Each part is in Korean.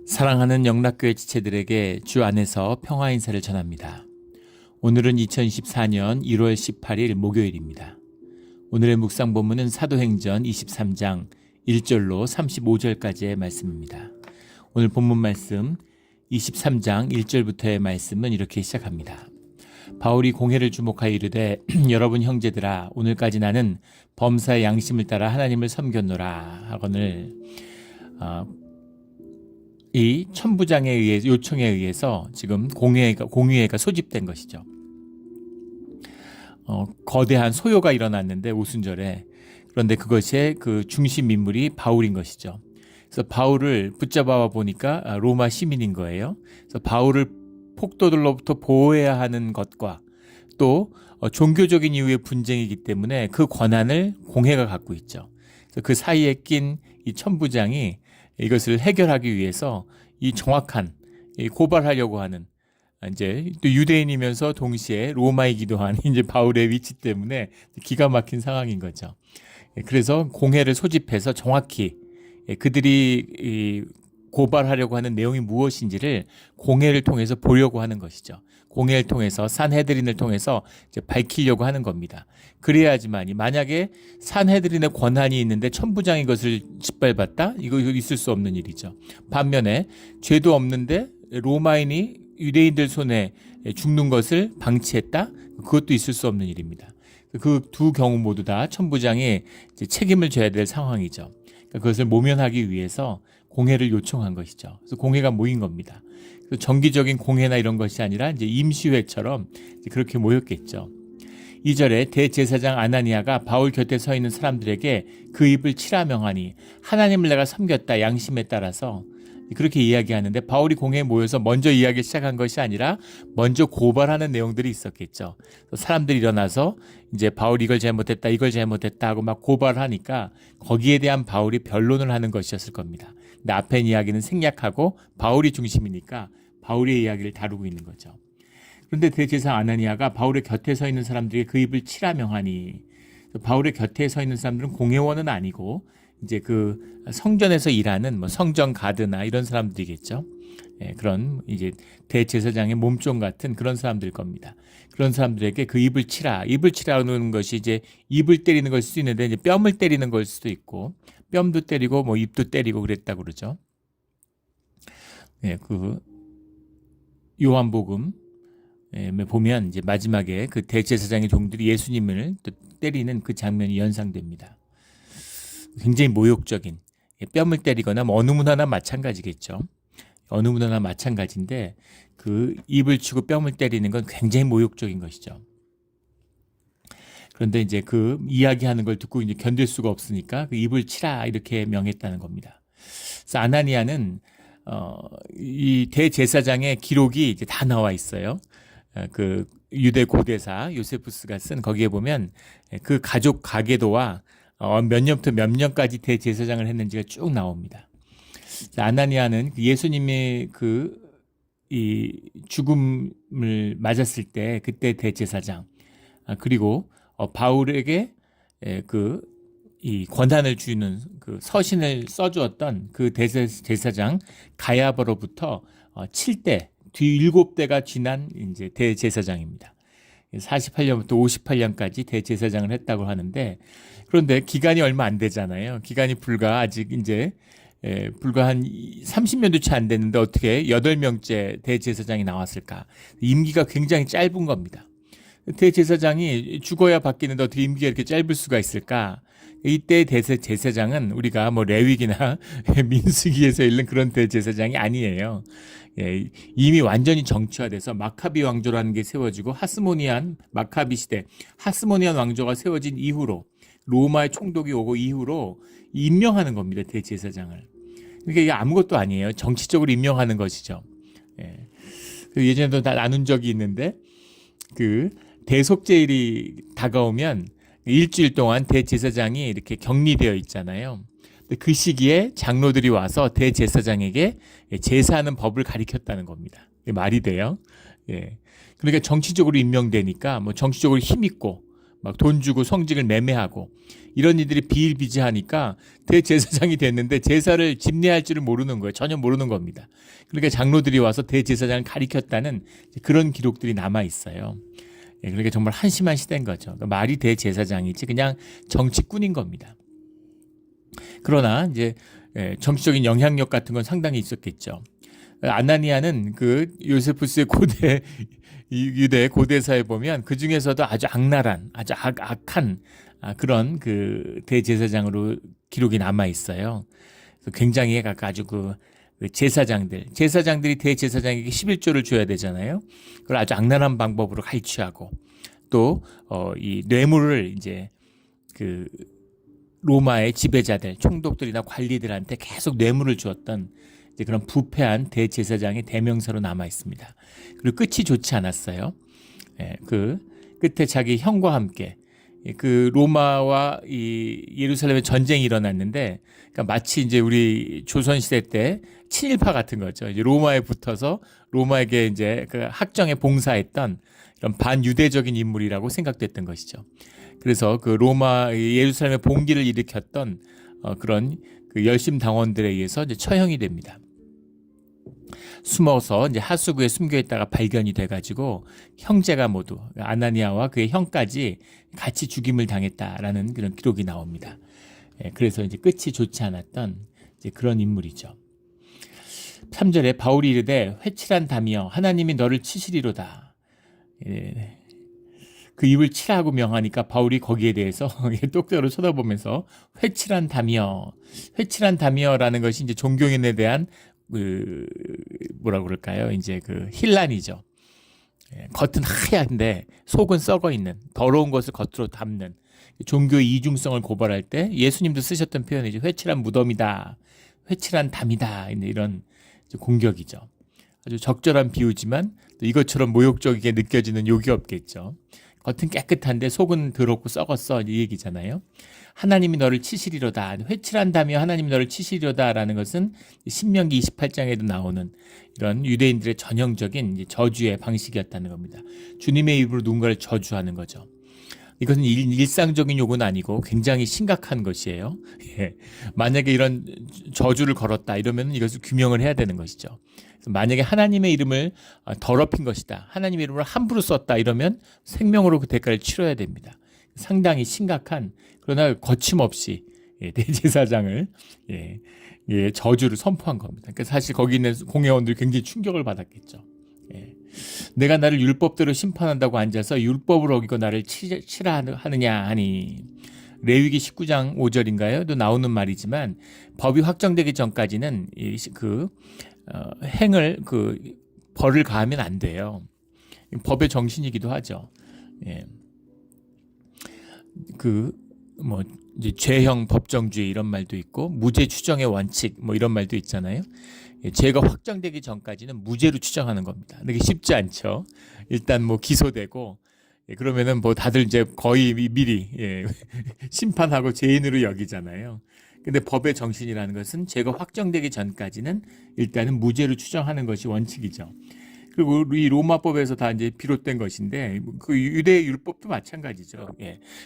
사랑하는 영락교회 지체들에게 주 안에서 평화 인사를 전합니다. 오늘은 2024년 1월 18일 목요일입니다. 오늘의 묵상 본문은 사도행전 23장 1절로 35절까지의 말씀입니다. 오늘 본문 말씀 23장 1절부터의 말씀은 이렇게 시작합니다. 바울이 공회를 주목하여 이르되 여러분 형제들아 오늘까지 나는 범사의 양심을 따라 하나님을 섬겼노라 하거늘 이 천부장에 의해 요청에 의해서 지금 공회가 소집된 것이죠. 거대한 소요가 일어났는데 오순절에 그런데 그것의 그 중심 인물이 바울인 것이죠. 그래서 바울을 붙잡아 보니까 로마 시민인 거예요. 그래서 바울을 폭도들로부터 보호해야 하는 것과 또 종교적인 이유의 분쟁이기 때문에 그 권한을 공회가 갖고 있죠. 그래서 그 사이에 낀 이 천부장이 이것을 해결하기 위해서 이 정확한 고발하려고 하는 이제 또 유대인이면서 동시에 로마이기도 한 이제 바울의 위치 때문에 기가 막힌 상황인 거죠. 그래서 공회를 소집해서 정확히 그들이 고발하려고 하는 내용이 무엇인지를 공회를 통해서 보려고 하는 것이죠. 공회를 통해서 산헤드린을 통해서 이제 밝히려고 하는 겁니다. 그래야지만이 만약에 산헤드린의 권한이 있는데 천부장이 이것을 짓밟았다? 이거 있을 수 없는 일이죠. 반면에 죄도 없는데 로마인이 유대인들 손에 죽는 것을 방치했다? 그것도 있을 수 없는 일입니다. 그 두 경우 모두 다 천부장이 이제 책임을 져야 될 상황이죠. 그것을 모면하기 위해서 공회를 요청한 것이죠. 그래서 공회가 모인 겁니다. 정기적인 공회나 이런 것이 아니라 이제 임시회처럼 그렇게 모였겠죠. 2절에 대제사장 아나니아가 바울 곁에 서 있는 사람들에게 그 입을 치라 명하니 하나님을 내가 섬겼다 양심에 따라서 그렇게 이야기하는데 바울이 공회에 모여서 먼저 이야기 시작한 것이 아니라 먼저 고발하는 내용들이 있었겠죠. 사람들이 일어나서 이제 바울이 이걸 잘못했다 하고 막 고발하니까 거기에 대한 바울이 변론을 하는 것이었을 겁니다. 근데 앞에 이야기는 생략하고 바울이 중심이니까 바울의 이야기를 다루고 있는 거죠. 그런데 대제사장 아나니아가 바울의 곁에 서 있는 사람들에게 그 입을 치라 명하니 바울의 곁에 서 있는 사람들은 공회원은 아니고 이제 그 성전에서 일하는 뭐 성전 가드나 이런 사람들이겠죠. 그런 이제 대제사장의 몸종 같은 그런 사람들일 겁니다. 그런 사람들에게 그 입을 치라는 것이 이제 입을 때리는 걸 수도 있는데 이제 뺨을 때리는 걸 수도 있고 뺨도 때리고 뭐 입도 때리고 그랬다고 그러죠. 그 요한복음 보면 이제 마지막에 그 대제사장의 종들이 예수님을 또 때리는 그 장면이 연상됩니다. 굉장히 모욕적인 뺨을 때리거나 뭐 어느 문화나 마찬가지겠죠. 어느 문화나 마찬가지인데 그 입을 치고 뺨을 때리는 건 굉장히 모욕적인 것이죠. 그런데 이제 그 이야기하는 걸 듣고 이제 견딜 수가 없으니까 그 입을 치라 이렇게 명했다는 겁니다. 그래서 아나니아는 이 대제사장의 기록이 이제 다 나와 있어요. 그 유대 고대사 요세푸스가 쓴 거기에 보면 그 가족 가계도와 몇 년부터 몇 년까지 대제사장을 했는지가 쭉 나옵니다. 아나니아는 예수님의 이 죽음을 맞았을 때 그때 대제사장 그리고 바울에게 이 권한을 주는 그 서신을 써주었던 그 대제사장 가야바로부터 7대 뒤 7대가 지난 이제 대제사장입니다. 48년부터 58년까지 대제사장을 했다고 하는데 그런데 기간이 얼마 안 되잖아요. 기간이 불과 한 30년도 채 안 됐는데 어떻게 8명째 대제사장이 나왔을까? 임기가 굉장히 짧은 겁니다. 대제사장이 죽어야 바뀌는데 어떻게 임기가 이렇게 짧을 수가 있을까? 이때 대제사장은 우리가 뭐 레위기나 민수기에서 읽는 그런 대제사장이 아니에요. 이미 완전히 정치화돼서 마카비 왕조라는 게 세워지고 마카비 시대 하스모니안 왕조가 세워진 이후로 로마의 총독이 오고 이후로 임명하는 겁니다. 대제사장을. 그러니까 이게 아무것도 아니에요. 정치적으로 임명하는 것이죠. 예전에도 다 나눈 적이 있는데 그 대속제일이 다가오면 일주일 동안 대제사장이 이렇게 격리되어 있잖아요. 그 시기에 장로들이 와서 대제사장에게 제사하는 법을 가르쳤다는 겁니다. 말이 돼요? 그러니까 정치적으로 임명되니까 뭐 정치적으로 힘있고 막 돈 주고 성직을 매매하고 이런 이들이 비일비재하니까 대제사장이 됐는데 제사를 집례할 줄을 모르는 거예요. 전혀 모르는 겁니다. 그러니까 장로들이 와서 대제사장을 가리켰다는 그런 기록들이 남아 있어요. 그러니까 정말 한심한 시대인 거죠. 그러니까 말이 대제사장이지 그냥 정치꾼인 겁니다. 그러나 이제 정치적인 영향력 같은 건 상당히 있었겠죠. 아나니아는 그 요세푸스의 고대 유대 고대사에 보면 그 중에서도 아주 악랄한 아주 악한 그런 그 대제사장으로 기록이 남아 있어요. 굉장히 아주 그 제사장들이 대제사장에게 11조를 줘야 되잖아요. 그걸 아주 악랄한 방법으로 갈취하고 또 이 뇌물을 이제 그 로마의 지배자들, 총독들이나 관리들한테 계속 뇌물을 주었던 이제 그런 부패한 대제사장의 대명사로 남아 있습니다. 그리고 끝이 좋지 않았어요. 그 끝에 자기 형과 함께 그 로마와 이 예루살렘에 전쟁이 일어났는데, 그러니까 마치 이제 우리 조선 시대 때 친일파 같은 거죠. 이제 로마에 붙어서 로마에게 이제 그 학정에 봉사했던 이런 반유대적인 인물이라고 생각됐던 것이죠. 그래서 그 로마 예루살렘의 봉기를 일으켰던 그런 그 열심 당원들에 의해서 이제 처형이 됩니다. 숨어서 이제 하수구에 숨겨 있다가 발견이 돼가지고 형제가 모두 아나니아와 그의 형까지 같이 죽임을 당했다라는 그런 기록이 나옵니다. 그래서 이제 끝이 좋지 않았던 이제 그런 인물이죠. 3절에 바울이 이르되 회칠한 담이여 하나님이 너를 치시리로다. 그 입을 치라고 명하니까 바울이 거기에 대해서 똑똑으로 쳐다보면서 회칠한 담이여라는 것이 이제 종교인에 대한 그 뭐라 그럴까요? 이제 그 힐란이죠. 겉은 하얀데 속은 썩어 있는 더러운 것을 겉으로 담는 종교의 이중성을 고발할 때 예수님도 쓰셨던 표현이죠. 회칠한 무덤이다, 회칠한 담이다, 이런 공격이죠. 아주 적절한 비유지만 또 이것처럼 모욕적이게 느껴지는 욕이 없겠죠. 겉은 깨끗한데 속은 더럽고 썩었어, 이 얘기잖아요. 하나님이 너를 치시리로다. 회칠한다며 하나님이 너를 치시리로다라는 것은 신명기 28장에도 나오는 이런 유대인들의 전형적인 저주의 방식이었다는 겁니다. 주님의 입으로 누군가를 저주하는 거죠. 이것은 일상적인 욕은 아니고 굉장히 심각한 것이에요. 만약에 이런 저주를 걸었다 이러면 이것을 규명을 해야 되는 것이죠. 만약에 하나님의 이름을 더럽힌 것이다, 하나님의 이름을 함부로 썼다 이러면 생명으로 그 대가를 치러야 됩니다. 상당히 심각한, 그러나 거침없이 대제사장을 저주를 선포한 겁니다. 그러니까 사실 거기 있는 공회원들이 굉장히 충격을 받았겠죠. 내가 나를 율법대로 심판한다고 앉아서 율법을 어기고 나를 치라 하느냐 하니, 레위기 19장 5절인가요? 또 나오는 말이지만 법이 확정되기 전까지는 벌을 가하면 안 돼요. 법의 정신이기도 하죠. 이제 죄형 법정주의 이런 말도 있고 무죄 추정의 원칙 이런 말도 있잖아요. 죄가 확정되기 전까지는 무죄로 추정하는 겁니다. 근데 이게 쉽지 않죠. 일단 기소되고 그러면은 다들 이제 거의 미리 심판하고 죄인으로 여기잖아요. 근데 법의 정신이라는 것은 죄가 확정되기 전까지는 일단은 무죄로 추정하는 것이 원칙이죠. 그리고 이 로마법에서 다 이제 비롯된 것인데 그 유대 율법도 마찬가지죠.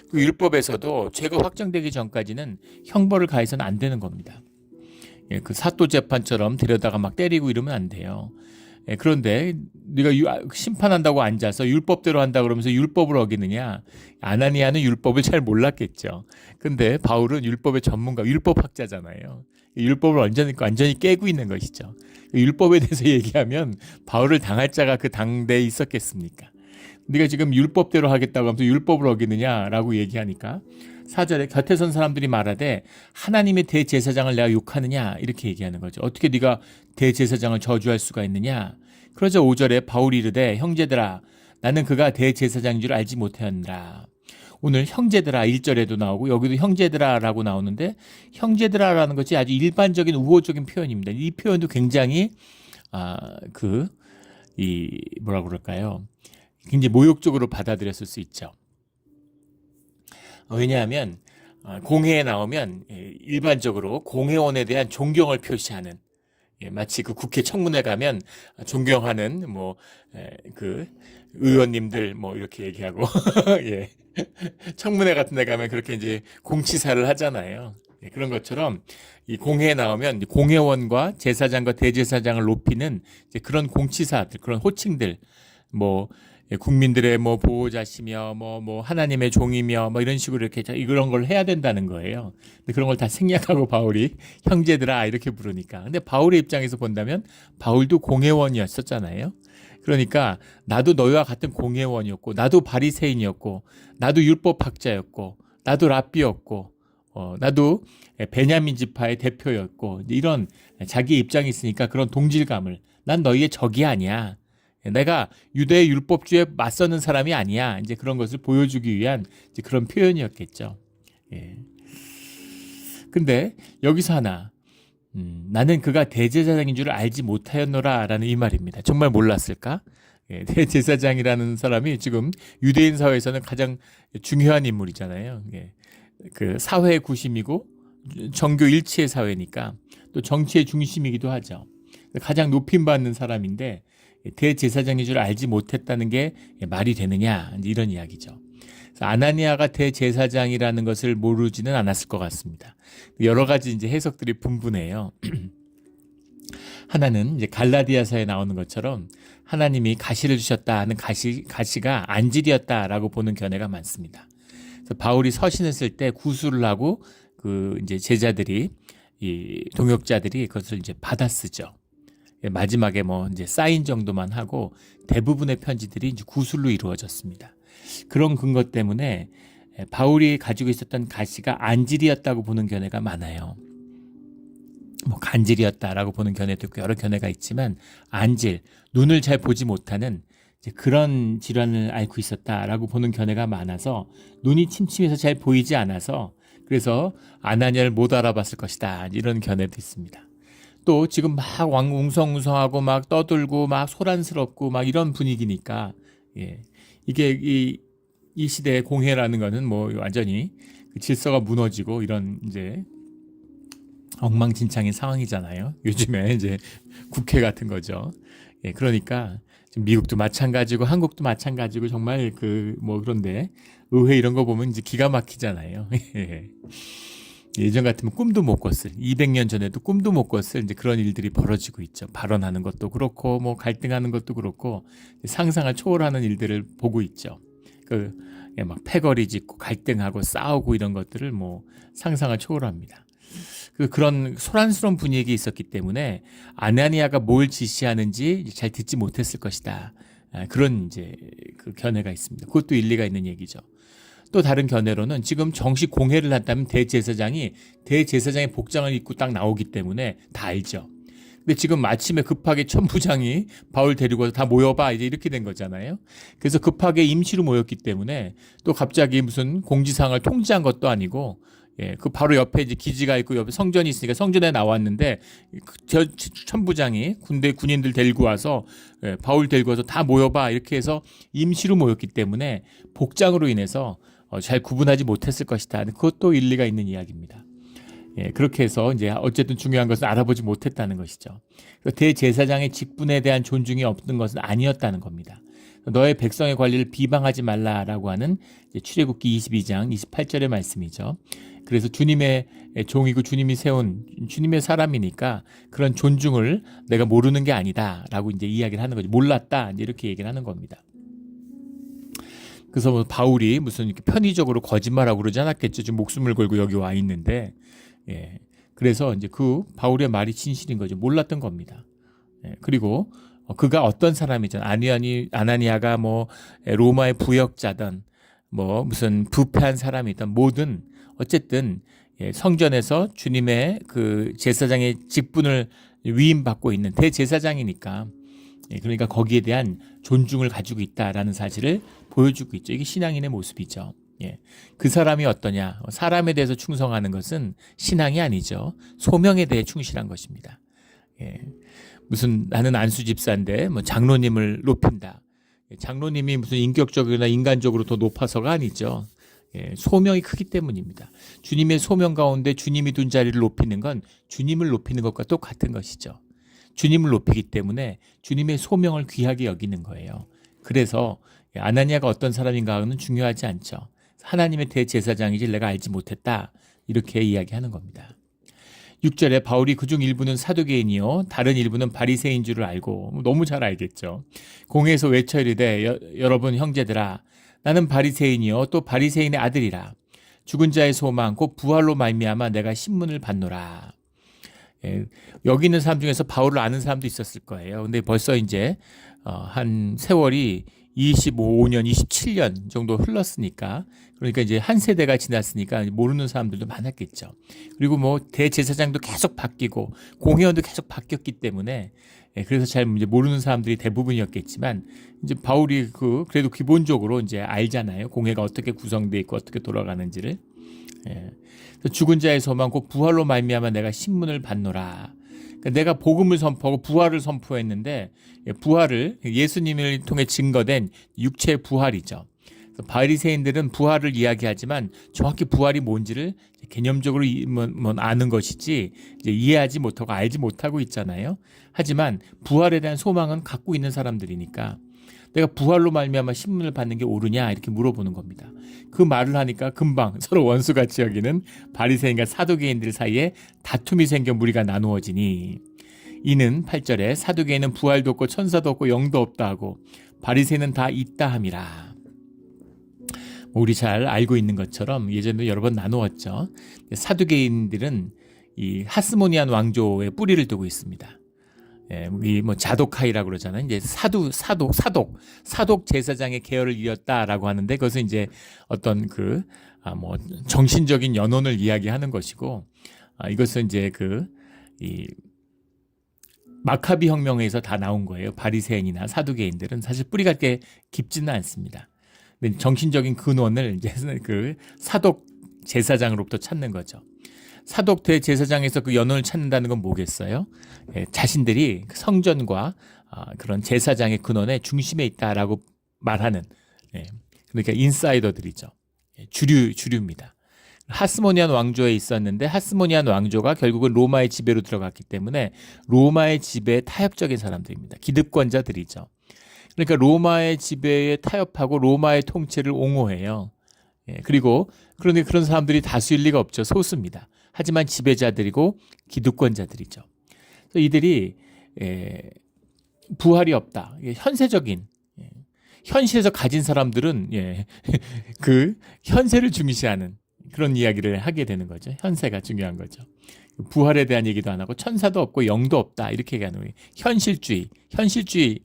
그 율법에서도 죄가 확정되기 전까지는 형벌을 가해서는 안 되는 겁니다. 그 사또 재판처럼 데려다가 막 때리고 이러면 안 돼요. 그런데 네가 심판한다고 앉아서 율법대로 한다 그러면서 율법을 어기느냐? 아나니아는 율법을 잘 몰랐겠죠. 근데 바울은 율법의 전문가, 율법학자잖아요. 율법을 완전히 깨고 있는 것이죠. 율법에 대해서 얘기하면 바울을 당할 자가 그 당대에 있었겠습니까? 네가 지금 율법대로 하겠다고 하면서 율법을 어기느냐라고 얘기하니까 4절에 곁에 선 사람들이 말하되 하나님의 대제사장을 내가 욕하느냐 이렇게 얘기하는 거죠. 어떻게 네가 대제사장을 저주할 수가 있느냐. 그러자 5절에 바울이 이르되 형제들아 나는 그가 대제사장인 줄 알지 못하였느라. 오늘 형제들아 1절에도 나오고 여기도 형제들아라고 나오는데 형제들아라는 것이 아주 일반적인 우호적인 표현입니다. 이 표현도 굉장히 뭐라고 그럴까요? 굉장히 모욕적으로 받아들였을 수 있죠. 왜냐하면 공회에 나오면 일반적으로 공회원에 대한 존경을 표시하는, 마치 그 국회 청문회 가면 존경하는 그 의원님들 이렇게 얘기하고 청문회 같은 데 가면 그렇게 이제 공치사를 하잖아요. 예, 그런 것처럼 이 공회에 나오면 이 공회원과 제사장과 대제사장을 높이는 이제 그런 공치사들, 그런 호칭들, 뭐 예, 국민들의 뭐 보호자시며 뭐 하나님의 종이며 뭐 이런 식으로 이렇게 이런 걸 해야 된다는 거예요. 근데 그런 걸 다 생략하고 바울이 형제들아 이렇게 부르니까. 근데 바울의 입장에서 본다면 바울도 공회원이었었잖아요. 그러니까 나도 너희와 같은 공회원이었고, 나도 바리새인이었고, 나도 율법학자였고, 나도 랍비였고, 나도 베냐민 지파의 대표였고, 이런 자기 입장이 있으니까 그런 동질감을, 난 너희의 적이 아니야. 내가 유대의 율법주의에 맞서는 사람이 아니야. 이제 그런 것을 보여주기 위한 이제 그런 표현이었겠죠. 예. 근데 여기서 하나, 나는 그가 대제사장인 줄 알지 못하였노라 라는 이 말입니다. 정말 몰랐을까? 예, 대제사장이라는 사람이 지금 유대인 사회에서는 가장 중요한 인물이잖아요. 예, 그 사회의 구심이고 정교 일치의 사회니까 또 정치의 중심이기도 하죠. 가장 높임받는 사람인데 대제사장인 줄 알지 못했다는 게 말이 되느냐 이런 이야기죠. 아나니아가 대제사장이라는 것을 모르지는 않았을 것 같습니다. 여러 가지 이제 해석들이 분분해요. 하나는 이제 갈라디아서에 나오는 것처럼 하나님이 가시를 주셨다 하는 가시가 안질이었다라고 보는 견해가 많습니다. 그래서 바울이 서신했을 때 구술을 하고 그 이제 제자들이 이 동역자들이 그것을 이제 받아 쓰죠. 마지막에 뭐 이제 사인 정도만 하고 대부분의 편지들이 이제 구술로 이루어졌습니다. 그런 근거 때문에 바울이 가지고 있었던 가시가 안질이었다고 보는 견해가 많아요. 뭐 간질이었다라고 보는 견해도 있고 여러 견해가 있지만 안질, 눈을 잘 보지 못하는 이제 그런 질환을 앓고 있었다라고 보는 견해가 많아서 눈이 침침해서 잘 보이지 않아서 그래서 아나니아를 못 알아봤을 것이다 이런 견해도 있습니다. 또 지금 막 웅성웅성하고 막 떠들고 막 소란스럽고 막 이런 분위기니까 예. 이게 이 시대의 공회라는 거는 뭐 완전히 그 질서가 무너지고 이런 이제 엉망진창인 상황이잖아요. 요즘에 이제 국회 같은 거죠. 예, 그러니까 지금 미국도 마찬가지고 한국도 마찬가지고 정말 그 뭐 그런데 의회 이런 거 보면 이제 기가 막히잖아요. 예전 같으면 꿈도 못 꿨을 200년 전에도 꿈도 못 꿨을 이제 그런 일들이 벌어지고 있죠. 발언하는 것도 그렇고 뭐 갈등하는 것도 그렇고 상상을 초월하는 일들을 보고 있죠. 막 패거리 짓고 갈등하고 싸우고 이런 것들을 뭐 상상을 초월합니다. 그런 소란스러운 분위기 있었기 때문에 아나니아가 뭘 지시하는지 잘 듣지 못했을 것이다. 그런 이제 그 견해가 있습니다. 그것도 일리가 있는 얘기죠. 또 다른 견해로는 지금 정식 공회를 한다면 대제사장의 복장을 입고 딱 나오기 때문에 다 알죠. 근데 지금 아침에 급하게 천부장이 바울 데리고 와서 다 모여봐 이제 이렇게 된 거잖아요. 그래서 급하게 임시로 모였기 때문에 또 갑자기 무슨 공지사항을 통지한 것도 아니고 예, 그 바로 옆에 이제 기지가 있고 옆에 성전이 있으니까 성전에 나왔는데 저 천부장이 군인들 데리고 와서 예, 바울 데리고 와서 다 모여봐 이렇게 해서 임시로 모였기 때문에 복장으로 인해서 잘 구분하지 못했을 것이다. 그것도 일리가 있는 이야기입니다. 예, 그렇게 해서 이제 어쨌든 중요한 것은 알아보지 못했다는 것이죠. 대제사장의 직분에 대한 존중이 없는 것은 아니었다는 겁니다. 너의 백성의 관리를 비방하지 말라라고 하는 출애굽기 22장 28절의 말씀이죠. 그래서 주님의 종이고 주님이 세운 주님의 사람이니까 그런 존중을 내가 모르는 게 아니다라고 이제 이야기를 하는 거죠. 몰랐다 이제 이렇게 얘기를 하는 겁니다. 그래서 뭐 바울이 무슨 이렇게 편의적으로 거짓말하고 그러지 않았겠죠. 지금 목숨을 걸고 여기 와 있는데, 예. 그래서 이제 그 바울의 말이 진실인 거죠. 몰랐던 겁니다. 예. 그리고 그가 어떤 사람이든 아나니아가 뭐 로마의 부역자든 뭐 무슨 부패한 사람이든 뭐든 어쨌든 예, 성전에서 주님의 그 제사장의 직분을 위임받고 있는 대제사장이니까 예, 그러니까 거기에 대한 존중을 가지고 있다라는 사실을 보여주고 있죠. 이게 신앙인의 모습이죠. 예, 그 사람이 어떠냐? 사람에 대해서 충성하는 것은 신앙이 아니죠. 소명에 대해 충실한 것입니다. 예, 무슨 나는 안수 집사인데 뭐 장로님을 높인다. 예, 장로님이 무슨 인격적이나 인간적으로 더 높아서가 아니죠. 예, 소명이 크기 때문입니다. 주님의 소명 가운데 주님이 둔 자리를 높이는 건 주님을 높이는 것과 똑같은 것이죠. 주님을 높이기 때문에 주님의 소명을 귀하게 여기는 거예요. 그래서 아나니아가 어떤 사람인가는 중요하지 않죠. 하나님의 대제사장이지 내가 알지 못했다. 이렇게 이야기하는 겁니다. 6절에 바울이 그중 일부는 사두개인이요 다른 일부는 바리새인 줄을 알고, 너무 잘 알겠죠. 공회에서 외쳐 이르되 여러분 형제들아 나는 바리새인이요 또 바리새인의 아들이라. 죽은 자의 소망 곧 부활로 말미암아 내가 신문을 받노라. 예, 여기 있는 사람 중에서 바울을 아는 사람도 있었을 거예요. 근데 벌써 이제 한 세월이 25년, 27년 정도 흘렀으니까, 그러니까 이제 한 세대가 지났으니까 모르는 사람들도 많았겠죠. 그리고 뭐 대제사장도 계속 바뀌고 공회원도 계속 바뀌었기 때문에 그래서 잘 이제 모르는 사람들이 대부분이었겠지만, 이제 바울이 그래도 기본적으로 이제 알잖아요. 공회가 어떻게 구성되어 있고 어떻게 돌아가는지를. 죽은 자의 소망 곧 부활로 말미암아 내가 신문을 받노라. 그러니까 내가 복음을 선포하고 부활을 선포했는데, 부활을 예수님을 통해 증거된 육체의 부활이죠. 바리새인들은 부활을 이야기하지만 정확히 부활이 뭔지를 개념적으로 아는 것이지 이제 이해하지 못하고 알지 못하고 있잖아요. 하지만 부활에 대한 소망은 갖고 있는 사람들이니까 내가 부활로 말미암아 신문을 받는 게 옳으냐 이렇게 물어보는 겁니다. 그 말을 하니까 금방 서로 원수같이 여기는 바리새인과 사두개인들 사이에 다툼이 생겨 무리가 나누어지니, 이는 8절에 사두개인은 부활도 없고 천사도 없고 영도 없다 하고 바리새인은 다 있다 함이라. 우리 잘 알고 있는 것처럼 예전에 여러 번 나누었죠. 사두개인들은 이 하스모니안 왕조의 뿌리를 두고 있습니다. 이 뭐 자독하이라고 그러잖아요. 이제 사독 제사장의 계열을 이었다라고 하는데, 그것은 이제 어떤 뭐 정신적인 연원을 이야기하는 것이고, 이것은 이제 이 마카비 혁명에서 다 나온 거예요. 바리새인이나 사두개인들은 사실 뿌리가 그렇게 깊지는 않습니다. 근데 정신적인 근원을 이제 사독 제사장으로부터 찾는 거죠. 사독 대제사장에서 그 연원을 찾는다는 건 뭐겠어요? 자신들이 성전과 그런 제사장의 근원의 중심에 있다라고 말하는, 그러니까 인사이더들이죠. 주류입니다. 하스모니안 왕조에 있었는데 하스모니안 왕조가 결국은 로마의 지배로 들어갔기 때문에 로마의 지배에 타협적인 사람들입니다. 기득권자들이죠. 그러니까 로마의 지배에 타협하고 로마의 통치를 옹호해요. 그리고 그런데 그런 사람들이 다수일 리가 없죠. 소수입니다. 하지만 지배자들이고 기득권자들이죠. 그래서 이들이 부활이 없다. 현세적인, 현실에서 가진 사람들은 그 현세를 중시하는 그런 이야기를 하게 되는 거죠. 현세가 중요한 거죠. 부활에 대한 얘기도 안 하고 천사도 없고 영도 없다 이렇게 얘기하는 거예요. 현실주의,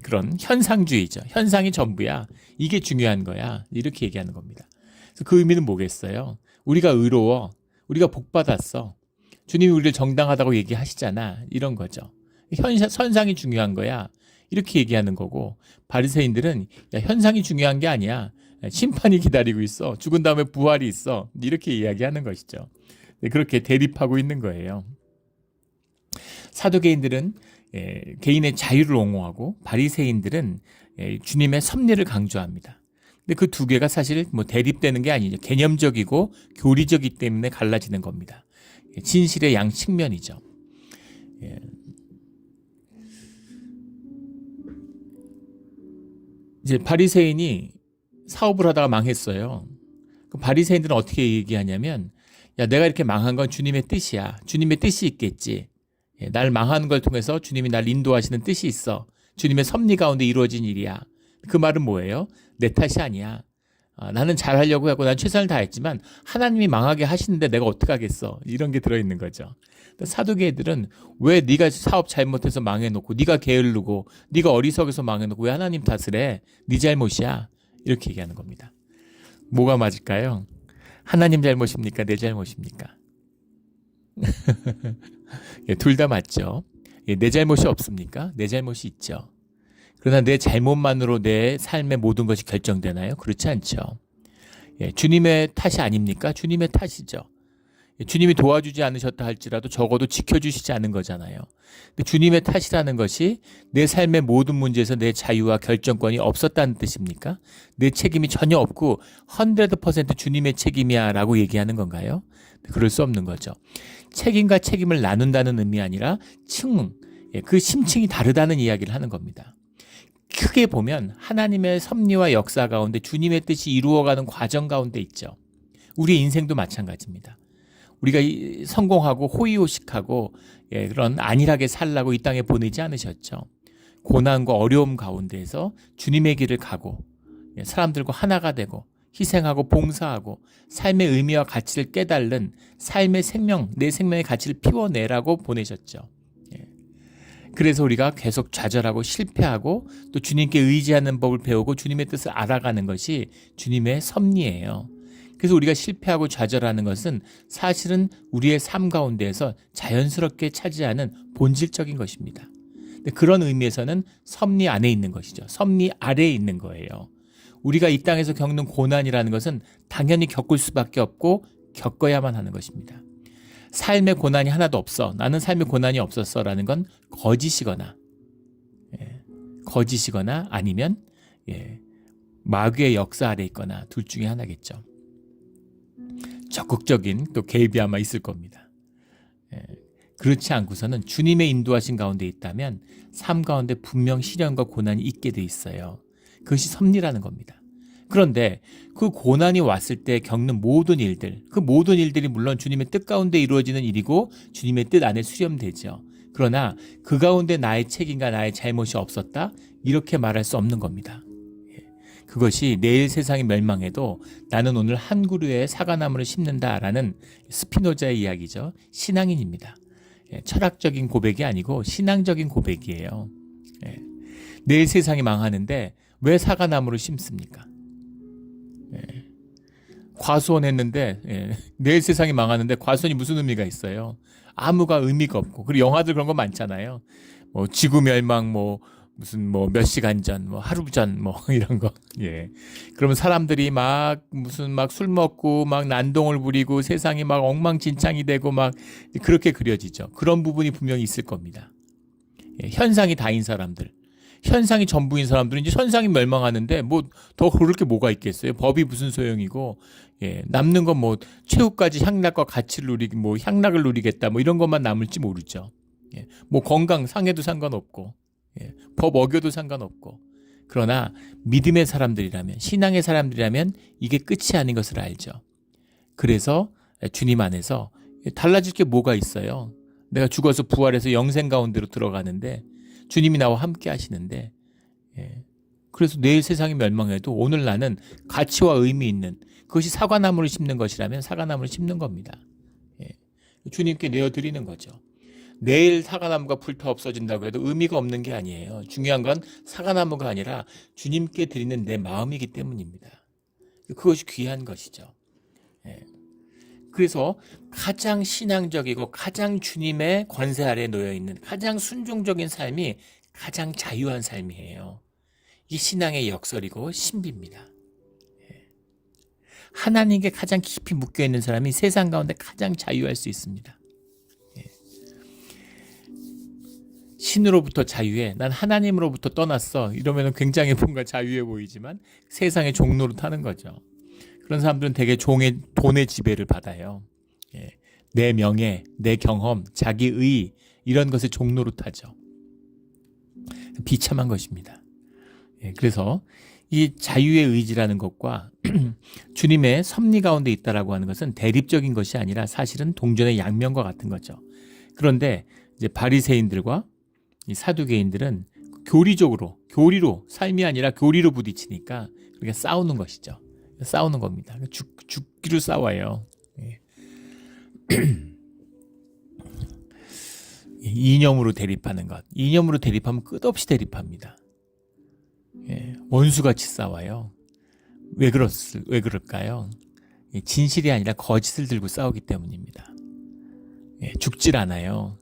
그런 현상주의죠. 현상이 전부야. 이게 중요한 거야. 이렇게 얘기하는 겁니다. 그래서 그 의미는 뭐겠어요? 우리가 의로워. 우리가 복 받았어. 주님이 우리를 정당하다고 얘기하시잖아. 이런 거죠. 현상이 중요한 거야. 이렇게 얘기하는 거고, 바리새인들은 야, 현상이 중요한 게 아니야. 심판이 기다리고 있어. 죽은 다음에 부활이 있어. 이렇게 이야기하는 것이죠. 그렇게 대립하고 있는 거예요. 사두개인들은 개인의 자유를 옹호하고, 바리새인들은 주님의 섭리를 강조합니다. 근데 그 두 개가 사실 뭐 대립되는 게 아니죠. 개념적이고 교리적이기 때문에 갈라지는 겁니다. 진실의 양 측면이죠. 이제 바리새인이 사업을 하다가 망했어요. 그 바리새인들은 어떻게 얘기하냐면, 야, 내가 이렇게 망한 건 주님의 뜻이야. 주님의 뜻이 있겠지. 날 망하는 걸 통해서 주님이 날 인도하시는 뜻이 있어. 주님의 섭리 가운데 이루어진 일이야. 그 말은 뭐예요? 내 탓이 아니야. 나는 잘하려고 하고 난 최선을 다했지만 하나님이 망하게 하시는데 내가 어떡하겠어. 이런 게 들어있는 거죠. 사두개들은 왜 네가 사업 잘못해서 망해놓고, 네가 게으르고 네가 어리석어서 망해놓고 왜 하나님 탓을 해? 네 잘못이야. 이렇게 얘기하는 겁니다. 뭐가 맞을까요? 하나님 잘못입니까? 내 잘못입니까? 둘 다 맞죠. 내 잘못이 없습니까? 내 잘못이 있죠. 그러나 내 잘못만으로 내 삶의 모든 것이 결정되나요? 그렇지 않죠. 주님의 탓이 아닙니까? 주님의 탓이죠. 주님이 도와주지 않으셨다 할지라도 적어도 지켜주시지 않은 거잖아요. 근데 주님의 탓이라는 것이 내 삶의 모든 문제에서 내 자유와 결정권이 없었다는 뜻입니까? 내 책임이 전혀 없고 100% 주님의 책임이야 라고 얘기하는 건가요? 그럴 수 없는 거죠. 책임과 책임을 나눈다는 의미 아니라 그 심층이 다르다는 이야기를 하는 겁니다. 크게 보면 하나님의 섭리와 역사 가운데 주님의 뜻이 이루어가는 과정 가운데 있죠. 우리의 인생도 마찬가지입니다. 우리가 성공하고 호의호식하고 그런 안일하게 살라고 이 땅에 보내지 않으셨죠. 고난과 어려움 가운데에서 주님의 길을 가고 사람들과 하나가 되고 희생하고 봉사하고 삶의 의미와 가치를 깨달는 삶의 생명, 내 생명의 가치를 피워내라고 보내셨죠. 그래서 우리가 계속 좌절하고 실패하고 또 주님께 의지하는 법을 배우고 주님의 뜻을 알아가는 것이 주님의 섭리예요. 그래서 우리가 실패하고 좌절하는 것은 사실은 우리의 삶 가운데에서 자연스럽게 차지하는 본질적인 것입니다. 근데 그런 의미에서는 섭리 안에 있는 것이죠. 섭리 아래에 있는 거예요. 우리가 이 땅에서 겪는 고난이라는 것은 당연히 겪을 수밖에 없고 겪어야만 하는 것입니다. 삶의 고난이 하나도 없어. 나는 삶의 고난이 없었어. 라는 건 거짓이거나 아니면 마귀의 역사 아래 있거나 둘 중에 하나겠죠. 적극적인 또 개입이 아마 있을 겁니다. 그렇지 않고서는 주님의 인도하신 가운데 있다면 삶 가운데 분명 시련과 고난이 있게 돼 있어요. 그것이 섭리라는 겁니다. 그런데 그 고난이 왔을 때 겪는 모든 일들, 그 모든 일들이 물론 주님의 뜻 가운데 이루어지는 일이고 주님의 뜻 안에 수렴되죠. 그러나 그 가운데 나의 책임과 나의 잘못이 없었다? 이렇게 말할 수 없는 겁니다. 그것이 내일 세상이 멸망해도 나는 오늘 한 그루의 사과나무를 심는다라는 스피노자의 이야기죠. 신앙인입니다. 철학적인 고백이 아니고 신앙적인 고백이에요. 내일 세상이 망하는데 왜 사과나무를 심습니까? 과수원했는데 내일 세상이 망하는데 과수원이 무슨 의미가 있어요? 아무가 의미가 없고. 그리고 영화들 그런 거 많잖아요. 뭐 지구 멸망 무슨 몇 시간 전, 하루 전, 이런 거. 그러면 사람들이 막 술 먹고 막 난동을 부리고 세상이 막 엉망진창이 되고 막 그렇게 그려지죠. 그런 부분이 분명히 있을 겁니다. 현상이 다인 사람들. 현상이 전부인 사람들은 이제 현상이 멸망하는데 더 그럴 게 뭐가 있겠어요? 법이 무슨 소용이고, 남는 건 최후까지 향락과 가치를 누리고, 향락을 누리겠다, 이런 것만 남을지 모르죠. 건강 상해도 상관없고, 법 어겨도 상관없고. 그러나 믿음의 사람들이라면, 신앙의 사람들이라면 이게 끝이 아닌 것을 알죠. 그래서 주님 안에서 달라질 게 뭐가 있어요? 내가 죽어서 부활해서 영생 가운데로 들어가는데 주님이 나와 함께 하시는데, 그래서 내일 세상이 멸망해도 오늘 나는 가치와 의미 있는 그것이 사과나무를 심는 것이라면 사과나무를 심는 겁니다. 주님께 내어드리는 거죠. 내일 사과나무가 불타 없어진다고 해도 의미가 없는 게 아니에요. 중요한 건 사과나무가 아니라 주님께 드리는 내 마음이기 때문입니다. 그것이 귀한 것이죠. 그래서 가장 신앙적이고 가장 주님의 권세 아래에 놓여있는 가장 순종적인 삶이 가장 자유한 삶이에요. 이게 신앙의 역설이고 신비입니다. 하나님께 가장 깊이 묶여있는 사람이 세상 가운데 가장 자유할 수 있습니다. 신으로부터 자유해. 난 하나님으로부터 떠났어. 이러면 굉장히 뭔가 자유해 보이지만 세상의 종로로 타는 거죠. 그런 사람들은 되게 돈의 지배를 받아요. 내 명예, 내 경험, 자기의 이런 것에 종로로 타죠. 비참한 것입니다. 그래서 이 자유의 의지라는 것과 주님의 섭리 가운데 있다라고 하는 것은 대립적인 것이 아니라 사실은 동전의 양면과 같은 거죠. 그런데 이제 바리새인들과 이 사두개인들은 교리로 삶이 아니라 교리로 부딪히니까 그게 싸우는 것이죠. 싸우는 겁니다. 죽기로 싸워요. 이념으로 대립하는 것. 이념으로 대립하면 끝없이 대립합니다. 원수같이 싸워요. 왜 그럴까요? 진실이 아니라 거짓을 들고 싸우기 때문입니다. 죽질 않아요.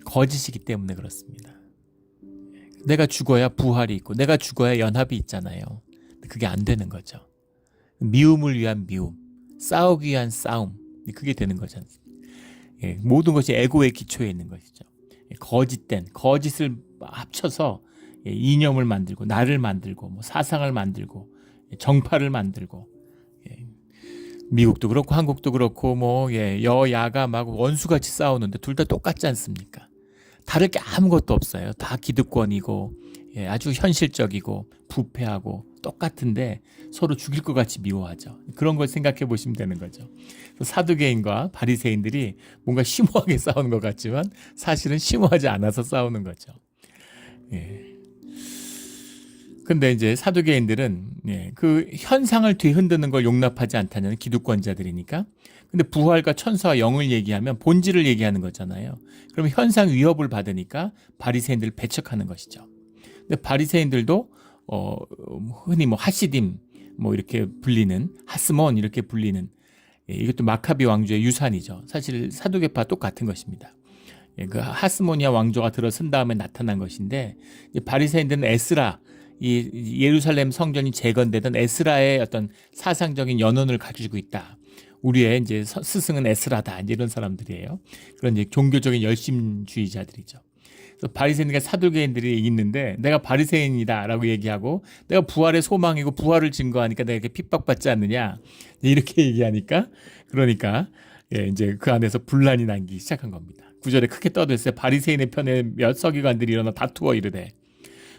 거짓이기 때문에 그렇습니다. 내가 죽어야 부활이 있고 내가 죽어야 연합이 있잖아요. 그게 안 되는 거죠. 미움을 위한 미움, 싸우기 위한 싸움, 그게 되는 거지 않습니까? 모든 것이 에고의 기초에 있는 것이죠. 거짓된 거짓을 합쳐서 이념을 만들고 나를 만들고 사상을 만들고 정파를 만들고, 미국도 그렇고 한국도 그렇고 여야가 막 원수같이 싸우는데 둘 다 똑같지 않습니까? 다를 게 아무것도 없어요. 다 기득권이고 아주 현실적이고 부패하고 똑같은데 서로 죽일 것 같이 미워하죠. 그런 걸 생각해 보시면 되는 거죠. 사두개인과 바리새인들이 뭔가 심오하게 싸우는 것 같지만 사실은 심오하지 않아서 싸우는 거죠. 근데 이제 사두개인들은 그 현상을 뒤흔드는 걸 용납하지 않다는 기득권자들이니까. 근데 부활과 천사와 영을 얘기하면 본질을 얘기하는 거잖아요. 그러면 현상 위협을 받으니까 바리새인들을 배척하는 것이죠. 근데 바리새인들도 흔히 뭐 하시딤 뭐 이렇게 불리는 하스몬 이렇게 불리는 이것도 마카비 왕조의 유산이죠. 사실 사두개파 똑같은 것입니다. 그 하스모니아 왕조가 들어선 다음에 나타난 것인데 바리새인들은 에스라 이 예루살렘 성전이 재건되던 에스라의 어떤 사상적인 연원을 가지고 있다. 우리의 이제 스승은 에스라다. 이제 이런 사람들이에요. 그런 이제 종교적인 열심주의자들이죠. 그래서 바리새인과 사두개인들이 있는데 내가 바리새인이다라고 얘기하고 내가 부활의 소망이고 부활을 증거하니까 내가 이렇게 핍박받지 않느냐 이렇게 얘기하니까 그러니까 이제 그 안에서 분란이 나기 시작한 겁니다. 9절에 크게 떠들었어요. 바리새인의 편에 몇 서기관들이 일어나 다투어 이르되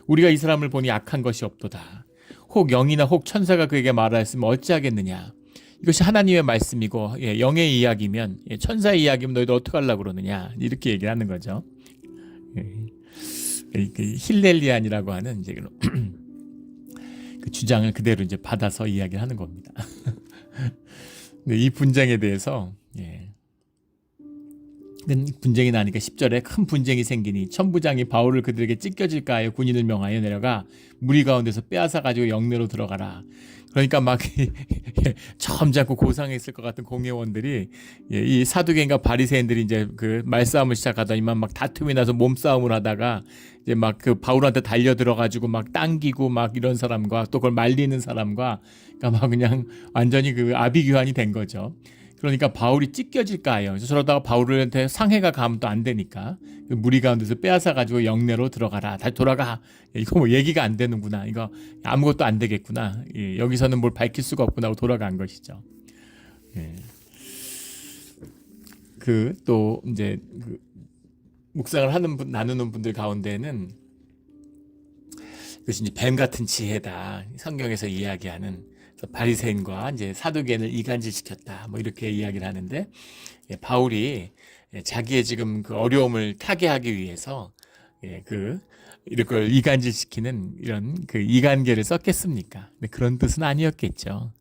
우리가 이 사람을 보니 악한 것이 없도다. 혹 영이나 혹 천사가 그에게 말하였으면 어찌하겠느냐. 이것이 하나님의 말씀이고 영의 이야기면 천사의 이야기면 너희도 어떻게 하려고 그러느냐 이렇게 얘기를 하는 거죠. 힐렐리안이라고 하는 이제 그 주장을 그대로 이제 받아서 이야기를 하는 겁니다. 이 분쟁에 대해서 분쟁이 나니까 10절에 큰 분쟁이 생기니 천부장이 바울을 그들에게 찢겨질까 하여 군인을 명하여 내려가 무리 가운데서 빼앗아 가지고 영내로 들어가라. 그러니까 막 점잖고 고상했을 것 같은 공회원들이 이 사두개인과 바리새인들이 이제 그 말싸움을 시작하더니만 막 다툼이 나서 몸싸움을 하다가 이제 막 그 바울한테 달려 들어가지고 막 당기고 막 이런 사람과 또 그걸 말리는 사람과 그러니까 막 그냥 완전히 그 아비규환이 된 거죠. 그러니까 바울이 찢겨질까 해요. 그래서 저러다가 바울한테 상해가 가면 또 안 되니까 그 무리 가운데서 빼앗아 가지고 영내로 들어가라. 다시 돌아가. 이거 뭐 얘기가 안 되는구나. 이거 아무것도 안 되겠구나. 여기서는 뭘 밝힐 수가 없구나 하고 돌아간 것이죠. 그 또 이제 그 묵상을 하는 나누는 분들 가운데는 그것이 이제 뱀 같은 지혜다. 성경에서 이야기하는 바리새인과 이제 사두개인을 이간질시켰다. 뭐 이렇게 이야기를 하는데 바울이 자기의 지금 그 어려움을 타개하기 위해서 이런 걸 이간질시키는 이런 그 이간계를 썼겠습니까? 근데 그런 뜻은 아니었겠죠.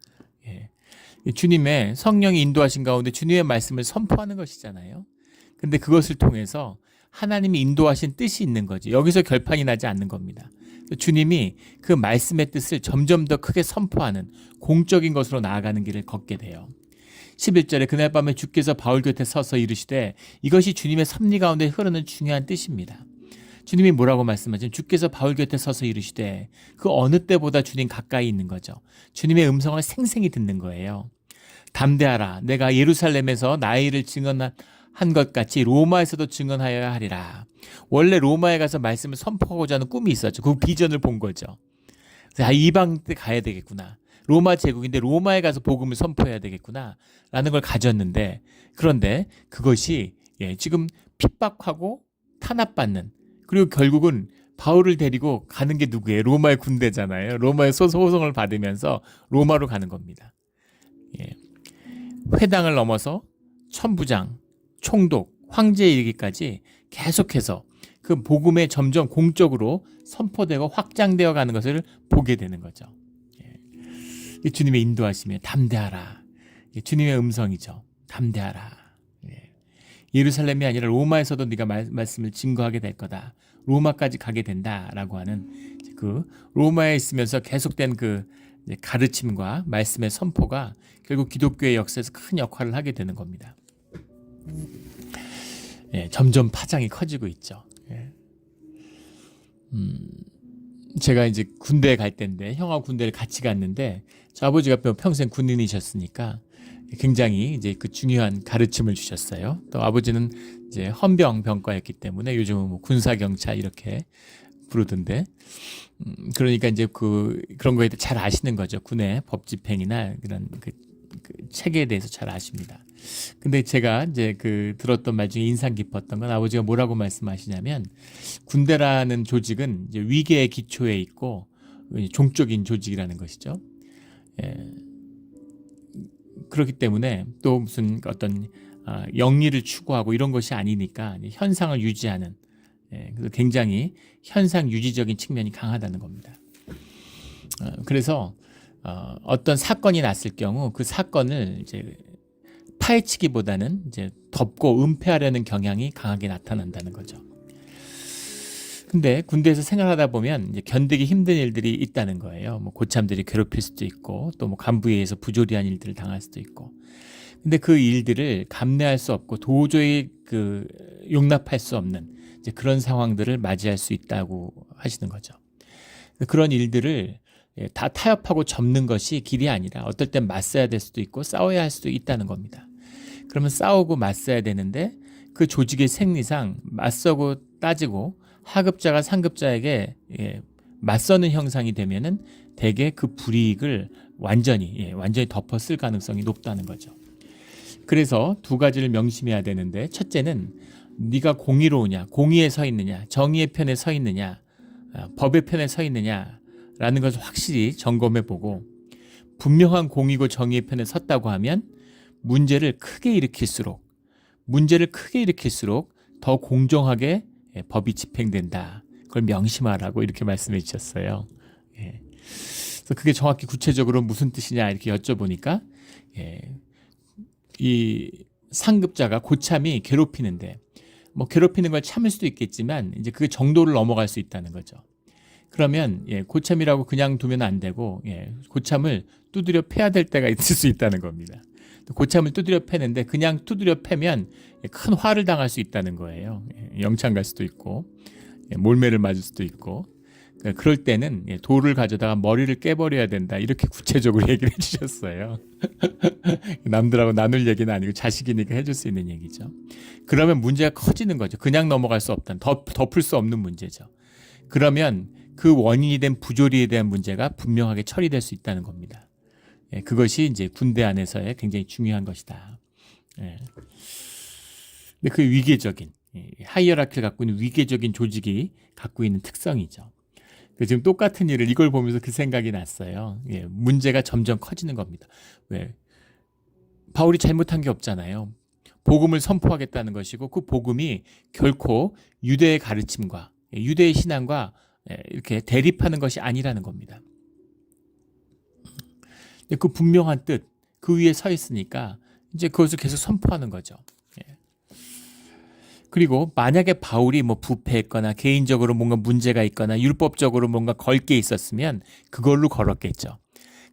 주님의 성령이 인도하신 가운데 주님의 말씀을 선포하는 것이잖아요. 근데 그것을 통해서 하나님이 인도하신 뜻이 있는 거죠. 여기서 결판이 나지 않는 겁니다. 주님이 그 말씀의 뜻을 점점 더 크게 선포하는 공적인 것으로 나아가는 길을 걷게 돼요. 11절에 그날 밤에 주께서 바울 곁에 서서 이르시되 이것이 주님의 섭리 가운데 흐르는 중요한 뜻입니다. 주님이 뭐라고 말씀하시면 주께서 바울 곁에 서서 이르시되 그 어느 때보다 주님 가까이 있는 거죠. 주님의 음성을 생생히 듣는 거예요. 담대하라. 내가 예루살렘에서 나의 일을 증언한 것 같이 로마에서도 증언하여야 하리라. 원래 로마에 가서 말씀을 선포하고자 하는 꿈이 있었죠. 그 비전을 본 거죠. 이방 때 가야 되겠구나. 로마 제국인데 로마에 가서 복음을 선포해야 되겠구나 라는 걸 가졌는데 그런데 그것이 지금 핍박하고 탄압받는 그리고 결국은 바울을 데리고 가는 게 누구예요? 로마의 군대잖아요. 로마의 소송을 받으면서 로마로 가는 겁니다. 회당을 넘어서 천부장, 총독, 황제에 이르기까지 계속해서 그 복음에 점점 공적으로 선포되고 확장되어 가는 것을 보게 되는 거죠. 주님의 인도하심에 담대하라. 주님의 음성이죠. 담대하라. 예루살렘이 아니라 로마에서도 네가 말씀을 증거하게 될 거다. 로마까지 가게 된다라고 하는 그 로마에 있으면서 계속된 그 가르침과 말씀의 선포가 결국 기독교의 역사에서 큰 역할을 하게 되는 겁니다. 점점 파장이 커지고 있죠. 제가 이제 군대에 갈 때인데 형하고 군대를 같이 갔는데 저 아버지가 평생 군인이셨으니까 굉장히 이제 그 중요한 가르침을 주셨어요. 또 아버지는 이제 헌병 병과였기 때문에 요즘은 뭐 군사 경찰 이렇게 부르던데 그러니까 이제 그런 거에 대해 잘 아시는 거죠. 군의 법 집행이나 그런 그 책에 대해서 잘 아십니다. 근데 제가 이제 그 들었던 말 중에 인상 깊었던 건 아버지가 뭐라고 말씀하시냐면 군대라는 조직은 이제 위계의 기초에 있고 종적인 조직이라는 것이죠. 예. 그렇기 때문에 또 무슨 어떤 영리를 추구하고 이런 것이 아니니까 현상을 유지하는 그래서 굉장히 현상 유지적인 측면이 강하다는 겁니다. 그래서 어떤 사건이 났을 경우 그 사건을 이제 파헤치기보다는 이제 덮고 은폐하려는 경향이 강하게 나타난다는 거죠. 근데 군대에서 생활하다 보면 이제 견디기 힘든 일들이 있다는 거예요. 뭐 고참들이 괴롭힐 수도 있고 또 뭐 간부에 의해서 부조리한 일들을 당할 수도 있고. 근데 그 일들을 감내할 수 없고 도저히 그 용납할 수 없는 이제 그런 상황들을 맞이할 수 있다고 하시는 거죠. 그런 일들을 다 타협하고 접는 것이 길이 아니라 어떨 땐 맞서야 될 수도 있고 싸워야 할 수도 있다는 겁니다. 그러면 싸우고 맞서야 되는데 그 조직의 생리상 맞서고 따지고 하급자가 상급자에게 맞서는 형상이 되면은 대개 그 불이익을 완전히 덮어 쓸 가능성이 높다는 거죠. 그래서 두 가지를 명심해야 되는데 첫째는 네가 공의로우냐, 공의에 서 있느냐, 정의의 편에 서 있느냐, 법의 편에 서 있느냐라는 것을 확실히 점검해 보고 분명한 공의고 정의의 편에 섰다고 하면 문제를 크게 일으킬수록 더 공정하게 법이 집행된다. 그걸 명심하라고 이렇게 말씀해 주셨어요. 그래서 그게 정확히 구체적으로 무슨 뜻이냐 이렇게 여쭤보니까 이 상급자가 고참이 괴롭히는데 뭐 괴롭히는 걸 참을 수도 있겠지만 이제 그 정도를 넘어갈 수 있다는 거죠. 그러면 고참이라고 그냥 두면 안 되고 고참을 두드려 패야 될 때가 있을 수 있다는 겁니다. 고참을 두드려 패는데 그냥 두드려 패면 큰 화를 당할 수 있다는 거예요. 영창 갈 수도 있고 몰매를 맞을 수도 있고 그럴 때는 돌을 가져다가 머리를 깨버려야 된다 이렇게 구체적으로 얘기를 해주셨어요. 남들하고 나눌 얘기는 아니고 자식이니까 해줄 수 있는 얘기죠. 그러면 문제가 커지는 거죠. 그냥 넘어갈 수 없다는 덮을 수 없는 문제죠. 그러면 그 원인이 된 부조리에 대한 문제가 분명하게 처리될 수 있다는 겁니다. 그것이 이제 군대 안에서의 굉장히 중요한 것이다. 근데 그 위계적인 하이어라키를 갖고 있는 위계적인 조직이 갖고 있는 특성이죠. 지금 똑같은 일을 이걸 보면서 그 생각이 났어요. 문제가 점점 커지는 겁니다. 왜? 바울이 잘못한 게 없잖아요. 복음을 선포하겠다는 것이고 그 복음이 결코 유대의 가르침과 유대의 신앙과 이렇게 대립하는 것이 아니라는 겁니다. 그 분명한 뜻, 그 위에 서 있으니까 이제 그것을 계속 선포하는 거죠. 그리고 만약에 바울이 뭐 부패했거나 개인적으로 뭔가 문제가 있거나 율법적으로 뭔가 걸 게 있었으면 그걸로 걸었겠죠.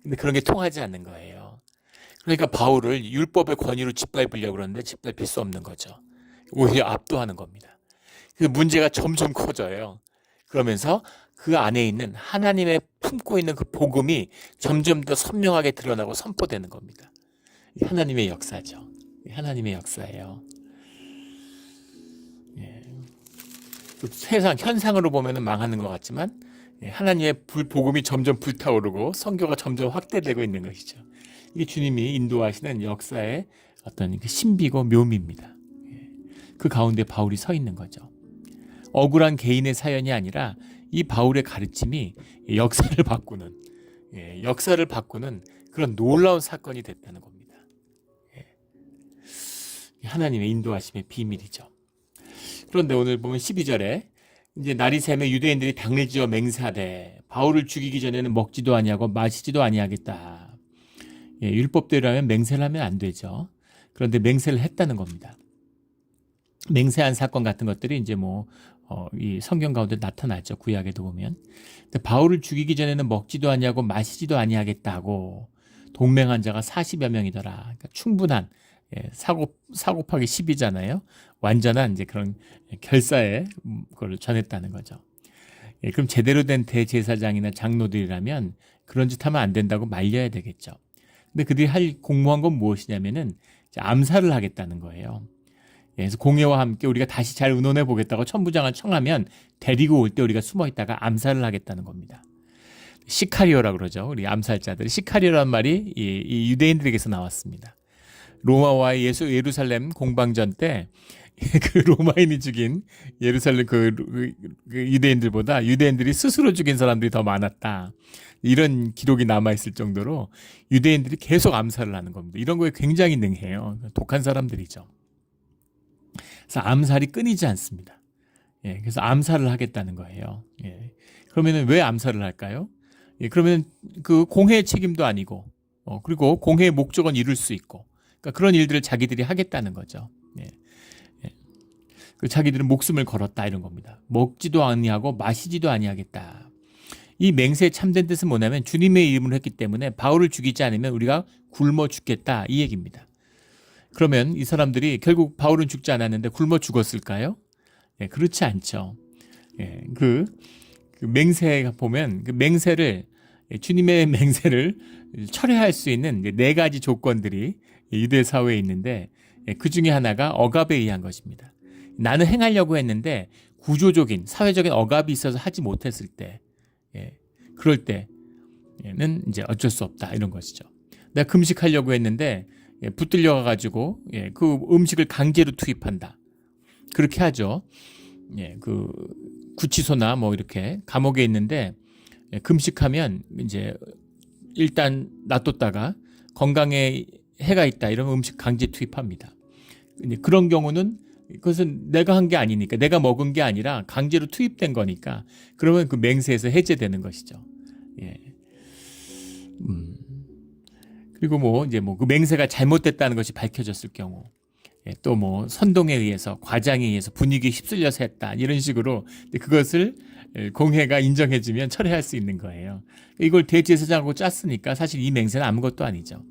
근데 그런 게 통하지 않는 거예요. 그러니까 바울을 율법의 권위로 짓밟으려고 그러는데 짓밟힐 수 없는 거죠. 오히려 압도하는 겁니다. 그래서 문제가 점점 커져요. 그러면서 그 안에 있는 하나님의 품고 있는 그 복음이 점점 더 선명하게 드러나고 선포되는 겁니다. 하나님의 역사죠. 하나님의 역사예요. 세상 현상으로 보면 망하는 것 같지만 하나님의 복음이 점점 불타오르고 선교가 점점 확대되고 있는 것이죠. 이게 주님이 인도하시는 역사의 어떤 신비고 묘미입니다. 그 가운데 바울이 서 있는 거죠. 억울한 개인의 사연이 아니라 이 바울의 가르침이 역사를 바꾸는 그런 놀라운 사건이 됐다는 겁니다. 하나님의 인도하심의 비밀이죠. 그런데 오늘 보면 12절에 이제 날이 새매 유대인들이 당을 지어 맹세하되 바울을 죽이기 전에는 먹지도 아니하고 마시지도 아니하겠다. 율법대로라면 맹세를 하면 안 되죠. 그런데 맹세를 했다는 겁니다. 맹세한 사건 같은 것들이 이제 이 성경 가운데 나타났죠. 구약에도 보면. 근데 바울을 죽이기 전에는 먹지도 아니하고 마시지도 아니하겠다고 동맹한 자가 40여 명이더라. 그러니까 충분한 4 곱하기 10이잖아요. 완전한 이제 그런 결사에 그걸 전했다는 거죠. 그럼 제대로 된 대제사장이나 장로들이라면 그런 짓 하면 안 된다고 말려야 되겠죠. 근데 그들이 할 공모한 건 무엇이냐면은 암살을 하겠다는 거예요. 그래서 공회와 함께 우리가 다시 잘 의논해 보겠다고 천부장을 청하면 데리고 올 때 우리가 숨어 있다가 암살을 하겠다는 겁니다. 시카리오라고 그러죠. 우리 암살자들. 시카리오란 말이 이 유대인들에게서 나왔습니다. 로마와의 예루살렘 공방전 때 그 로마인이 죽인 예루살렘 그 유대인들보다 유대인들이 스스로 죽인 사람들이 더 많았다. 이런 기록이 남아있을 정도로 유대인들이 계속 암살을 하는 겁니다. 이런 거에 굉장히 능해요. 독한 사람들이죠. 그래서 암살이 끊이지 않습니다. 예, 그래서 암살을 하겠다는 거예요. 예. 그러면 왜 암살을 할까요? 예, 그러면 그 공회의 책임도 아니고, 그리고 공회의 목적은 이룰 수 있고, 그러니까 그런 일들을 자기들이 하겠다는 거죠. 예. 예. 그 자기들은 목숨을 걸었다 이런 겁니다. 먹지도 아니하고 마시지도 아니하겠다. 이 맹세의 참된 뜻은 뭐냐면 주님의 이름으로 했기 때문에 바울을 죽이지 않으면 우리가 굶어 죽겠다 이 얘기입니다. 그러면 이 사람들이 결국 바울은 죽지 않았는데 굶어 죽었을까요? 예, 그렇지 않죠. 예, 그 맹세가 보면 그 맹세를 주님의 맹세를 철회할 수 있는 네 가지 조건들이 유대 사회에 있는데 그 중에 하나가 억압에 의한 것입니다. 나는 행하려고 했는데 구조적인 사회적인 억압이 있어서 하지 못했을 때, 그럴 때는 이제 어쩔 수 없다 이런 것이죠. 내가 금식하려고 했는데 붙들려 가지고 그 음식을 강제로 투입한다. 그렇게 하죠. 그 구치소나 뭐 이렇게 감옥에 있는데 금식하면 이제 일단 놔뒀다가 건강에 해가 있다 이러면 음식 강제 투입합니다. 그런 경우는 그것은 내가 한 게 아니니까 내가 먹은 게 아니라 강제로 투입된 거니까 그러면 그 맹세에서 해제되는 것이죠. 예. 그리고 뭐 이제 뭐 그 맹세가 잘못됐다는 것이 밝혀졌을 경우 또 뭐 선동에 의해서 과장에 의해서 분위기에 휩쓸려서 했다 이런 식으로 그것을 공회가 인정해주면 철회할 수 있는 거예요. 이걸 대제사장하고 짰으니까 사실 이 맹세는 아무것도 아니죠.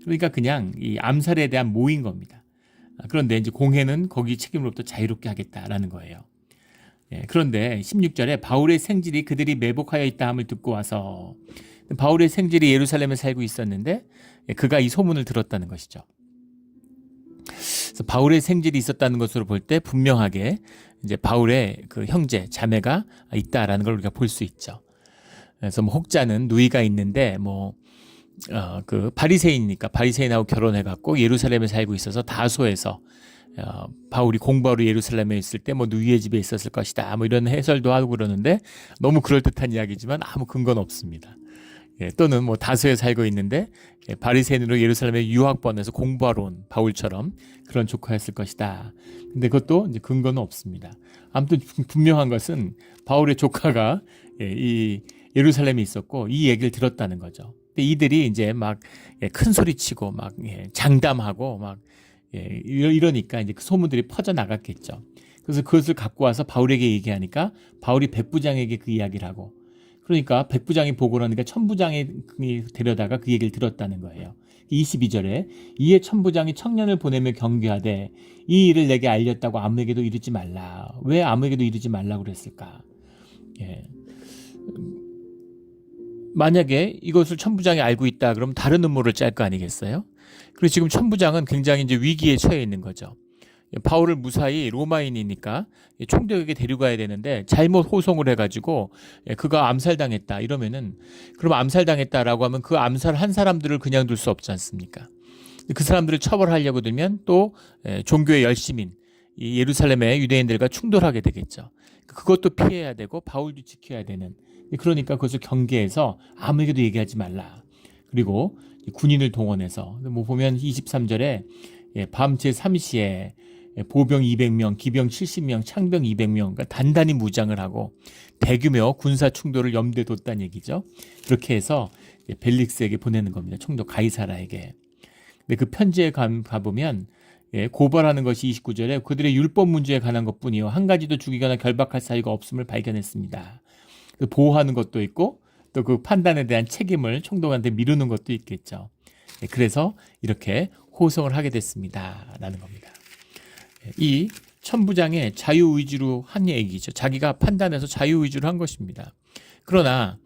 그러니까 그냥 이 암살에 대한 모인 겁니다. 그런데 이제 공회는 거기 책임으로부터 자유롭게 하겠다라는 거예요. 그런데 16절에 바울의 생질이 그들이 매복하여 있다 함을 듣고 와서 바울의 생질이 예루살렘에 살고 있었는데 그가 이 소문을 들었다는 것이죠. 그래서 바울의 생질이 있었다는 것으로 볼 때 분명하게 이제 바울의 그 형제 자매가 있다라는 걸 우리가 볼 수 있죠. 그래서 뭐 혹자는 누이가 있는데 그 바리새인이니까 바리새인하고 결혼해갖고 예루살렘에 살고 있어서 다소에서 바울이 공부하러 예루살렘에 있을 때 뭐 누이의 집에 있었을 것이다 뭐 이런 해설도 하고 그러는데 너무 그럴듯한 이야기지만 아무 근거는 없습니다. 또는 뭐 다소에 살고 있는데 바리새인으로 예루살렘에 유학 보내서 공부하러 온 바울처럼 그런 조카였을 것이다. 근데 그것도 이제 근거는 없습니다. 아무튼 분명한 것은 바울의 조카가 이 예루살렘에 있었고 이 얘기를 들었다는 거죠. 근데 이들이 이제 막 큰 소리치고 막 장담하고 막 이러니까 이제 그 소문들이 퍼져 나갔겠죠. 그래서 그것을 갖고 와서 바울에게 얘기하니까 바울이 백부장에게 그 이야기를 하고 그러니까 백부장이 보고를 하니까 천부장이 데려다가 그 얘기를 들었다는 거예요. 22절에 이에 천부장이 청년을 보내며 경계하되 이 일을 내게 알렸다고 아무에게도 이르지 말라. 왜 아무에게도 이르지 말라고 그랬을까? 만약에 이것을 천부장이 알고 있다 그러면 다른 음모를 짤 거 아니겠어요? 그리고 지금 천부장은 굉장히 이제 위기에 처해 있는 거죠. 바울을 무사히 로마인이니까 총독에게 데려가야 되는데 잘못 호송을 해가지고 그가 암살당했다 이러면은 그럼 암살당했다라고 하면 그 암살한 사람들을 그냥 둘 수 없지 않습니까? 그 사람들을 처벌하려고 들면 또 종교의 열심인 이 예루살렘의 유대인들과 충돌하게 되겠죠. 그것도 피해야 되고 바울도 지켜야 되는 그러니까 그것을 경계해서 아무에게도 얘기하지 말라. 그리고 군인을 동원해서 뭐 보면 23절에 밤 제3시에 보병 200명, 기병 70명, 창병 200명 그러니까 단단히 무장을 하고 대규모 군사 충돌을 염두에 뒀다는 얘기죠. 그렇게 해서 벨릭스에게 보내는 겁니다. 총독 가이사라에게. 근데 그 편지에 가보면 고발하는 것이 29절에 그들의 율법 문제에 관한 것뿐이요 한 가지도 죽이거나 결박할 사유가 없음을 발견했습니다. 보호하는 것도 있고 또 그 판단에 대한 책임을 총독한테 미루는 것도 있겠죠. 그래서 이렇게 호송을 하게 됐습니다. 라는 겁니다. 이 천부장의 자유의지로 한 얘기죠. 자기가 판단해서 자유의지로 한 것입니다. 그러나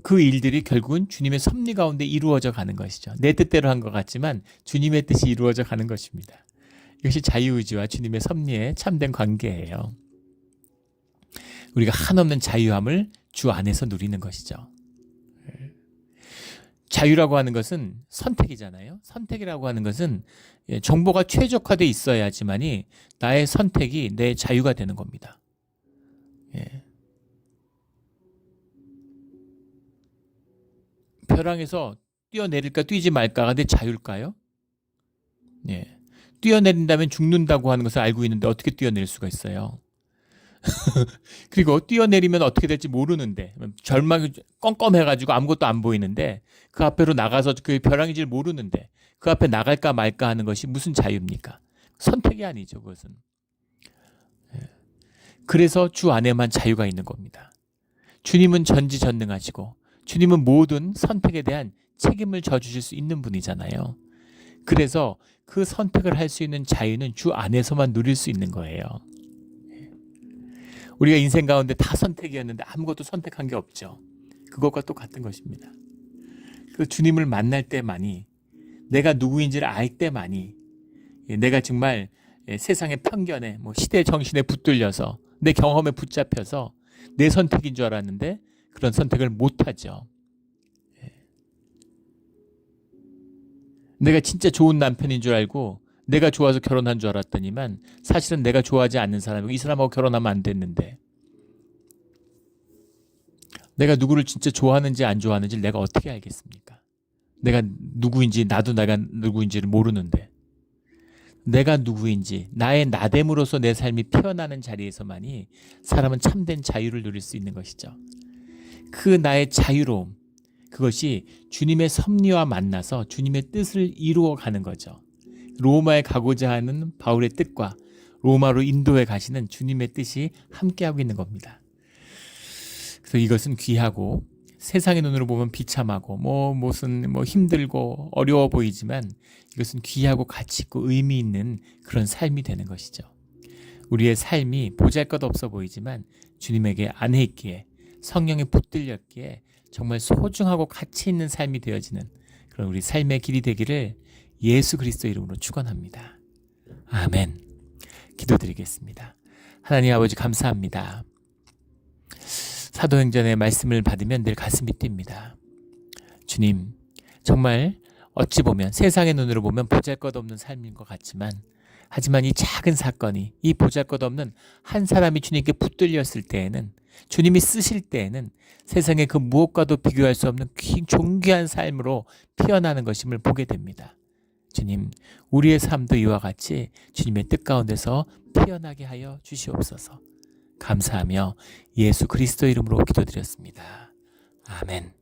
그 일들이 결국은 주님의 섭리 가운데 이루어져 가는 것이죠. 내 뜻대로 한 것 같지만 주님의 뜻이 이루어져 가는 것입니다. 이것이 자유의지와 주님의 섭리의 참된 관계예요. 우리가 한없는 자유함을 주 안에서 누리는 것이죠. 자유라고 하는 것은 선택이잖아요. 선택이라고 하는 것은 정보가 최적화되어 있어야지만이 나의 선택이 내 자유가 되는 겁니다. 벼랑에서 뛰어내릴까 뛰지 말까가 내 자유일까요? 뛰어내린다면 죽는다고 하는 것을 알고 있는데 어떻게 뛰어내릴 수가 있어요? 그리고 뛰어내리면 어떻게 될지 모르는데, 절망이 껌껌해가지고 아무것도 안 보이는데 그 앞으로 나가서 그 벼랑인 줄 모르는데 그 앞에 나갈까 말까 하는 것이 무슨 자유입니까? 선택이 아니죠, 그것은. 그래서 주 안에만 자유가 있는 겁니다. 주님은 전지전능하시고 주님은 모든 선택에 대한 책임을 져주실 수 있는 분이잖아요. 그래서 그 선택을 할 수 있는 자유는 주 안에서만 누릴 수 있는 거예요. 우리가 인생 가운데 다 선택이었는데 아무것도 선택한 게 없죠. 그것과 똑같은 것입니다. 그 주님을 만날 때만이, 내가 누구인지를 알 때만이, 내가 정말 세상의 편견에, 시대 정신에 붙들려서 내 경험에 붙잡혀서 내 선택인 줄 알았는데 그런 선택을 못하죠. 내가 진짜 좋은 남편인 줄 알고 내가 좋아서 결혼한 줄 알았더니만 사실은 내가 좋아하지 않는 사람이고 이 사람하고 결혼하면 안 됐는데, 내가 누구를 진짜 좋아하는지 안 좋아하는지 내가 어떻게 알겠습니까? 내가 누구인지, 나도 내가 누구인지를 모르는데, 내가 누구인지 나의 나됨으로써 내 삶이 피어나는 자리에서만이 사람은 참된 자유를 누릴 수 있는 것이죠. 그 나의 자유로움, 그것이 주님의 섭리와 만나서 주님의 뜻을 이루어가는 거죠. 로마에 가고자 하는 바울의 뜻과 로마로 인도에 가시는 주님의 뜻이 함께하고 있는 겁니다. 그래서 이것은 귀하고 세상의 눈으로 보면 비참하고 무슨 힘들고 어려워 보이지만 이것은 귀하고 가치 있고 의미 있는 그런 삶이 되는 것이죠. 우리의 삶이 보잘것없어 보이지만 주님에게 안해 있기에, 성령에 붙들렸기에 정말 소중하고 가치 있는 삶이 되어지는 그런 우리 삶의 길이 되기를 예수 그리스도 이름으로 축원합니다. 아멘. 기도드리겠습니다. 하나님 아버지, 감사합니다. 사도행전의 말씀을 받으면 늘 가슴이 뜁니다. 주님, 정말 어찌 보면 세상의 눈으로 보면 보잘것없는 삶인 것 같지만, 하지만 이 작은 사건이, 이 보잘것없는 한 사람이 주님께 붙들렸을 때에는, 주님이 쓰실 때에는 세상의 그 무엇과도 비교할 수 없는 존귀한 삶으로 피어나는 것임을 보게 됩니다. 주님, 우리의 삶도 이와 같이 주님의 뜻 가운데서 피어나게 하여 주시옵소서. 감사하며 예수 그리스도 이름으로 기도드렸습니다. 아멘.